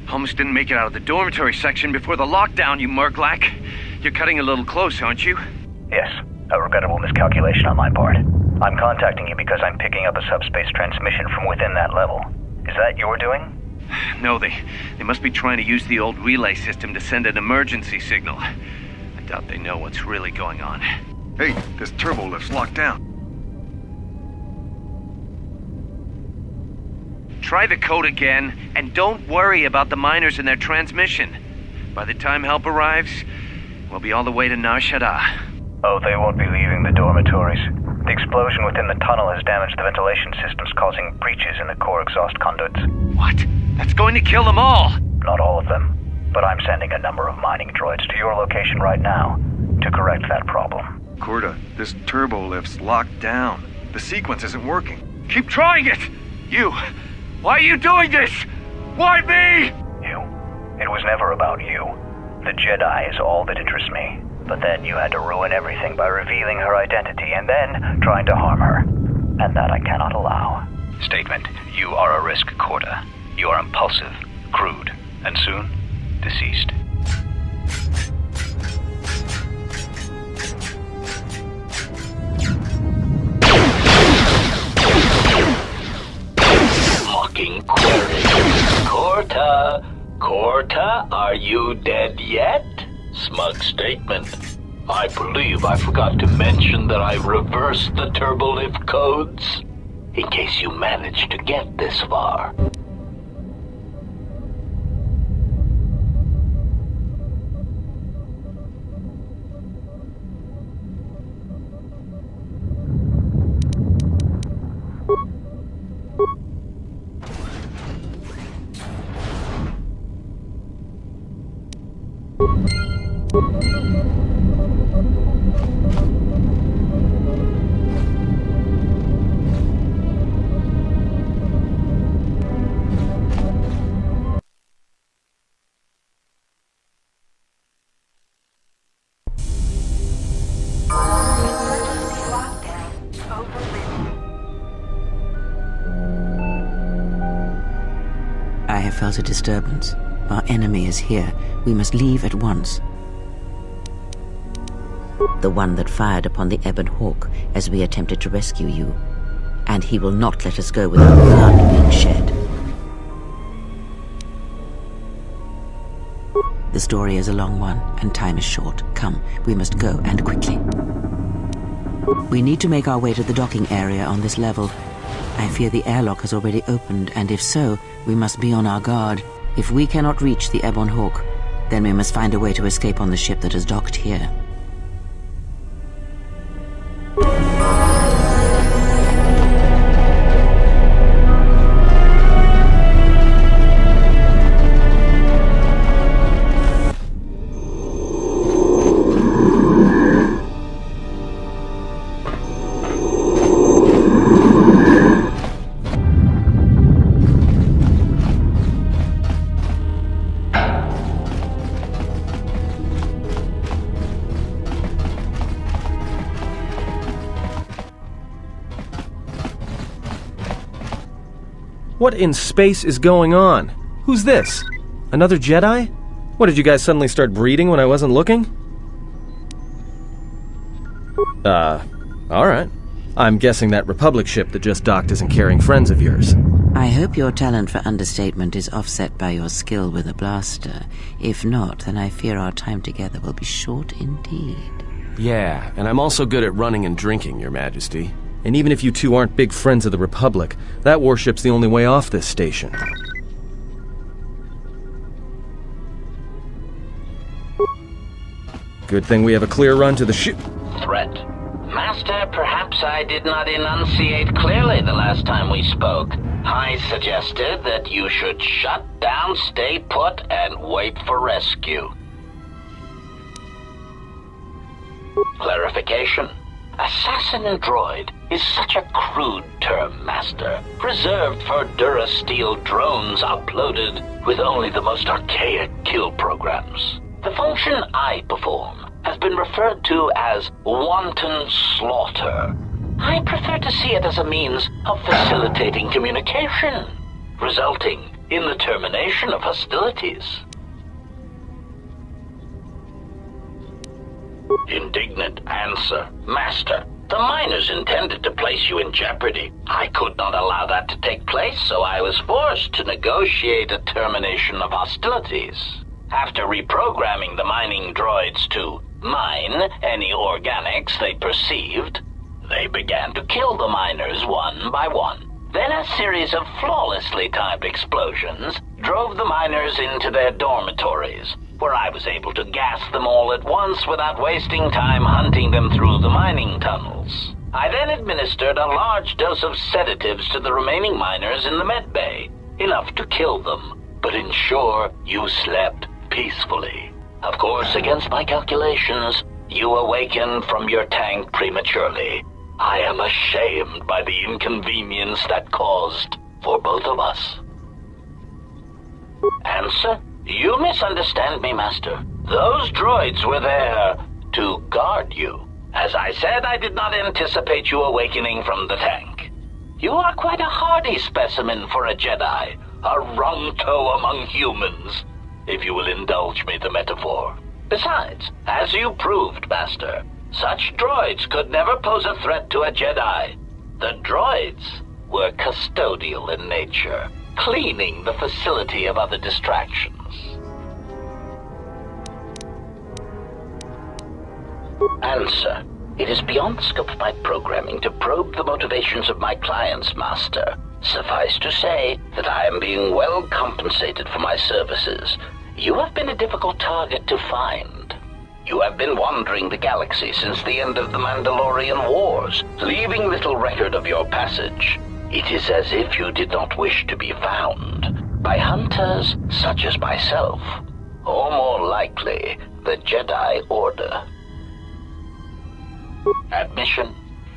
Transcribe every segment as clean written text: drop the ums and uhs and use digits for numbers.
Almost didn't make it out of the dormitory section before the lockdown, you murglak. You're cutting a little close, aren't you? Yes, a regrettable miscalculation on my part. I'm contacting you because I'm picking up a subspace transmission from within that level. Is that your doing? No, they must be trying to use the old relay system to send an emergency signal. I doubt they know what's really going on. Hey, this turbo lift's locked down. Try the code again, and don't worry about the miners and their transmission. By the time help arrives, we'll be all the way to Nar Shaddaa. Oh, they won't be leaving the dormitories. The explosion within the tunnel has damaged the ventilation systems, causing breaches in the core exhaust conduits. What? That's going to kill them all! Not all of them, but I'm sending a number of mining droids to your location right now to correct that problem. Korta, this turbo lift's locked down. The sequence isn't working. Keep trying it! You! Why are you doing this? Why me? You. It was never about you. The Jedi is all that interests me. But then you had to ruin everything by revealing her identity and then trying to harm her. And that I cannot allow. Statement. You are a risk, Korta. You are impulsive, crude, and soon, deceased. Mocking query. Korta, are you dead yet? Smug statement. I believe I forgot to mention that I reversed the turbolift codes, in case you managed to get this far. I have felt a disturbance. Our enemy is here. We must leave at once. The one that fired upon the Ebon Hawk as we attempted to rescue you. And he will not let us go without blood being shed. The story is a long one, and time is short. Come, we must go, and quickly. We need to make our way to the docking area on this level. I fear the airlock has already opened, and if so, we must be on our guard. If we cannot reach the Ebon Hawk, then we must find a way to escape on the ship that is docked here. What in space is going on? Who's this? Another Jedi? What, did you guys suddenly start breeding when I wasn't looking? Alright. I'm guessing that Republic ship that just docked isn't carrying friends of yours. I hope your talent for understatement is offset by your skill with a blaster. If not, then I fear our time together will be short indeed. Yeah, and I'm also good at running and drinking, Your Majesty. And even if you two aren't big friends of the Republic, that warship's the only way off this station. Good thing we have a clear run to the ship. Threat. Master, perhaps I did not enunciate clearly the last time we spoke. I suggested that you should shut down, stay put, and wait for rescue. Clarification. Assassin droid is such a crude term, Master, reserved for Durasteel drones uploaded with only the most archaic kill programs. The function I perform has been referred to as wanton slaughter. I prefer to see it as a means of facilitating communication, resulting in the termination of hostilities. Indignant answer. Master, the miners intended to place you in jeopardy. I could not allow that to take place, so I was forced to negotiate a termination of hostilities. After reprogramming the mining droids to mine any organics they perceived, they began to kill the miners one by one. Then a series of flawlessly timed explosions drove the miners into their dormitories, where I was able to gas them all at once without wasting time hunting them through the mining tunnels. I then administered a large dose of sedatives to the remaining miners in the med bay, enough to kill them, but ensure you slept peacefully. Of course, against my calculations, you awakened from your tank prematurely. I am ashamed by the inconvenience that caused for both of us. Answer? You misunderstand me, Master. Those droids were there to guard you. As I said, I did not anticipate you awakening from the tank. You are quite a hardy specimen for a Jedi, a wrongto among humans, if you will indulge me the metaphor. Besides, as you proved, Master, such droids could never pose a threat to a Jedi. The droids were custodial in nature, cleaning the facility of other distractions. Answer. It is beyond the scope of my programming to probe the motivations of my clients, Master. Suffice to say that I am being well compensated for my services. You have been a difficult target to find. You have been wandering the galaxy since the end of the Mandalorian Wars, leaving little record of your passage. It is as if you did not wish to be found by hunters such as myself, or more likely, the Jedi Order. Admission.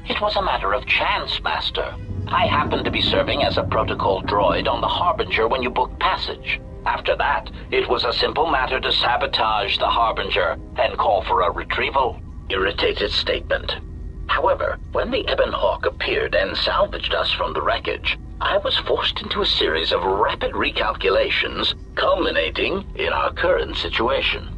It was a matter of chance, Master. I happened to be serving as a protocol droid on the Harbinger when you booked passage. After that, it was a simple matter to sabotage the Harbinger and call for a retrieval. Irritated statement. However, when the Ebon Hawk appeared and salvaged us from the wreckage, I was forced into a series of rapid recalculations, culminating in our current situation.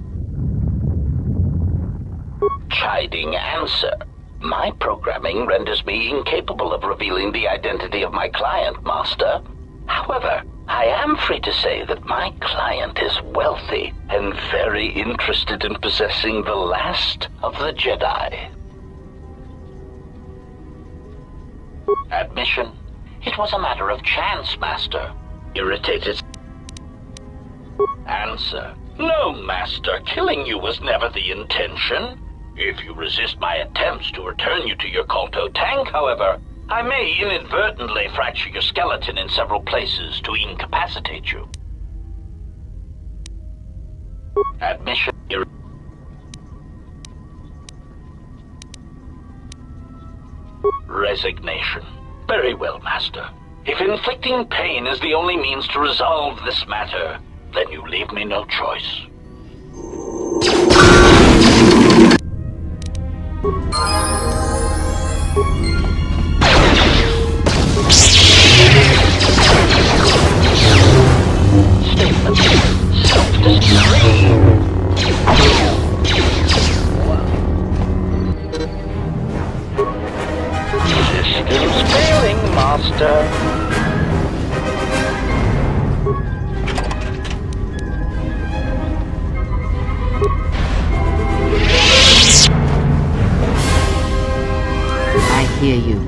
Chiding answer. My programming renders me incapable of revealing the identity of my client, Master. However, I am free to say that my client is wealthy and very interested in possessing the last of the Jedi. Admission. It was a matter of chance, Master. Irritated. Answer. No, Master. Killing you was never the intention. If you resist my attempts to return you to your KOTOR tank, however, I may inadvertently fracture your skeleton in several places to incapacitate you. Admission. Resignation. Very well, Master. If inflicting pain is the only means to resolve this matter, then you leave me no choice. Systems failing, Master. I hear you.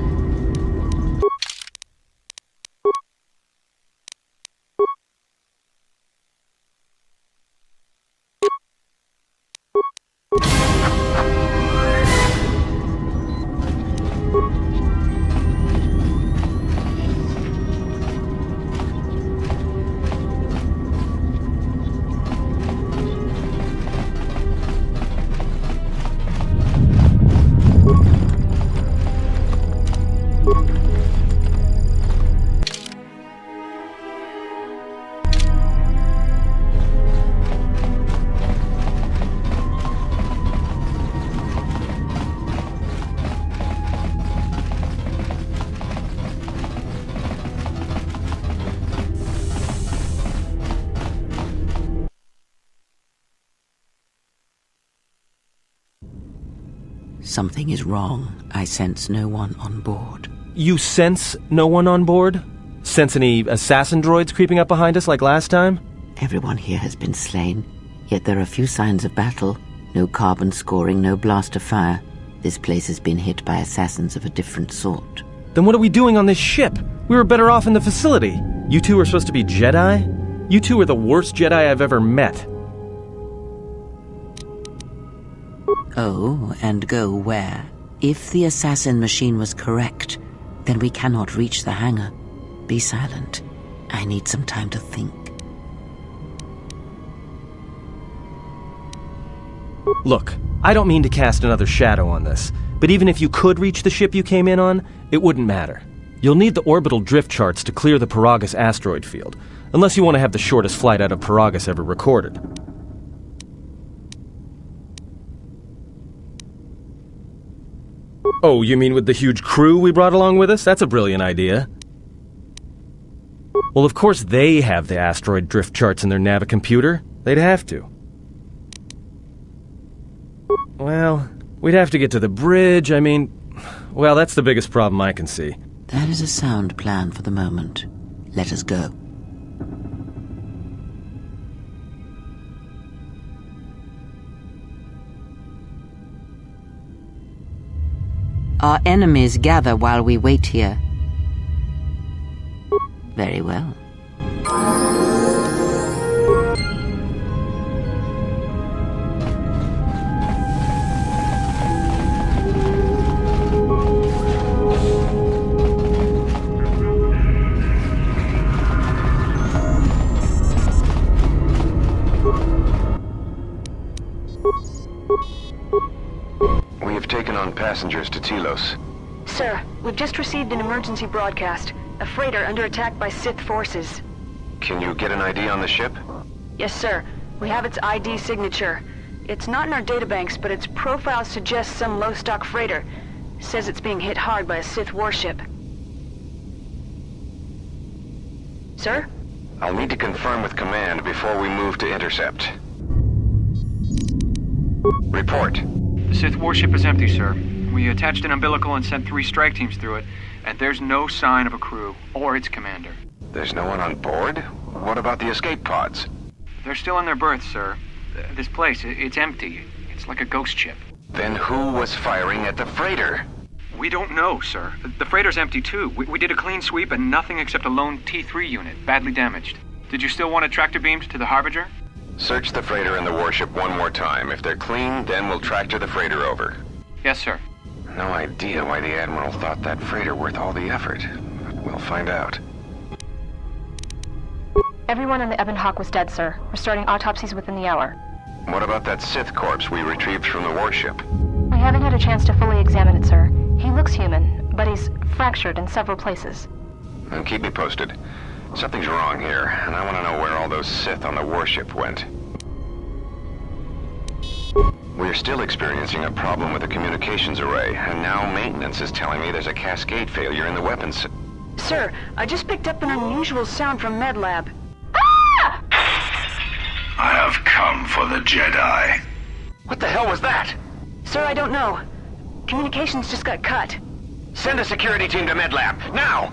Something is wrong. I sense no one on board. You sense no one on board? Sense any assassin droids creeping up behind us like last time? Everyone here has been slain, yet there are few signs of battle. No carbon scoring, no blaster fire. This place has been hit by assassins of a different sort. Then what are we doing on this ship? We were better off in the facility. You two are supposed to be Jedi? You two are the worst Jedi I've ever met. Oh, and go where? If the assassin machine was correct, then we cannot reach the hangar. Be silent. I need some time to think. Look, I don't mean to cast another shadow on this, but even if you could reach the ship you came in on, it wouldn't matter. You'll need the orbital drift charts to clear the Paragus asteroid field, unless you want to have the shortest flight out of Paragus ever recorded. Oh, you mean with the huge crew we brought along with us? That's a brilliant idea. Well, of course they have the asteroid drift charts in their Navicomputer. They'd have to. Well, we'd have to get to the bridge, well, that's the biggest problem I can see. That is a sound plan for the moment. Let us go. Our enemies gather while we wait here. Very well. We have taken on passengers to Telos. Sir, we've just received an emergency broadcast. A freighter under attack by Sith forces. Can you get an ID on the ship? Yes, sir. We have its ID signature. It's not in our databanks, but its profile suggests some low-stock freighter. Says it's being hit hard by a Sith warship. Sir? I'll need to confirm with command before we move to intercept. Report. The Sith warship is empty, sir. We attached an umbilical and sent 3 strike teams through it, and there's no sign of a crew or its commander. There's no one on board? What about the escape pods? They're still in their berths, sir. This place, it's empty. It's like a ghost ship. Then who was firing at the freighter? We don't know, sir. The freighter's empty, too. We did a clean sweep and nothing except a lone T3 unit, badly damaged. Did you still want it tractor beamed to the Harbinger? Search the freighter and the warship one more time. If they're clean, then we'll tractor the freighter over. Yes, sir. No idea why the Admiral thought that freighter worth all the effort, but we'll find out. Everyone on the Ebon Hawk was dead, sir. We're starting autopsies within the hour. What about that Sith corpse we retrieved from the warship? We haven't had a chance to fully examine it, sir. He looks human, but he's fractured in several places. Then keep me posted. Something's wrong here, and I want to know where all those Sith on the warship went. We're still experiencing a problem with the communications array, and now maintenance is telling me there's a cascade failure in the weapons. Sir, I just picked up an unusual sound from MedLab. I have come for the Jedi. What the hell was that? Sir, I don't know. Communications just got cut. Send a security team to MedLab, now!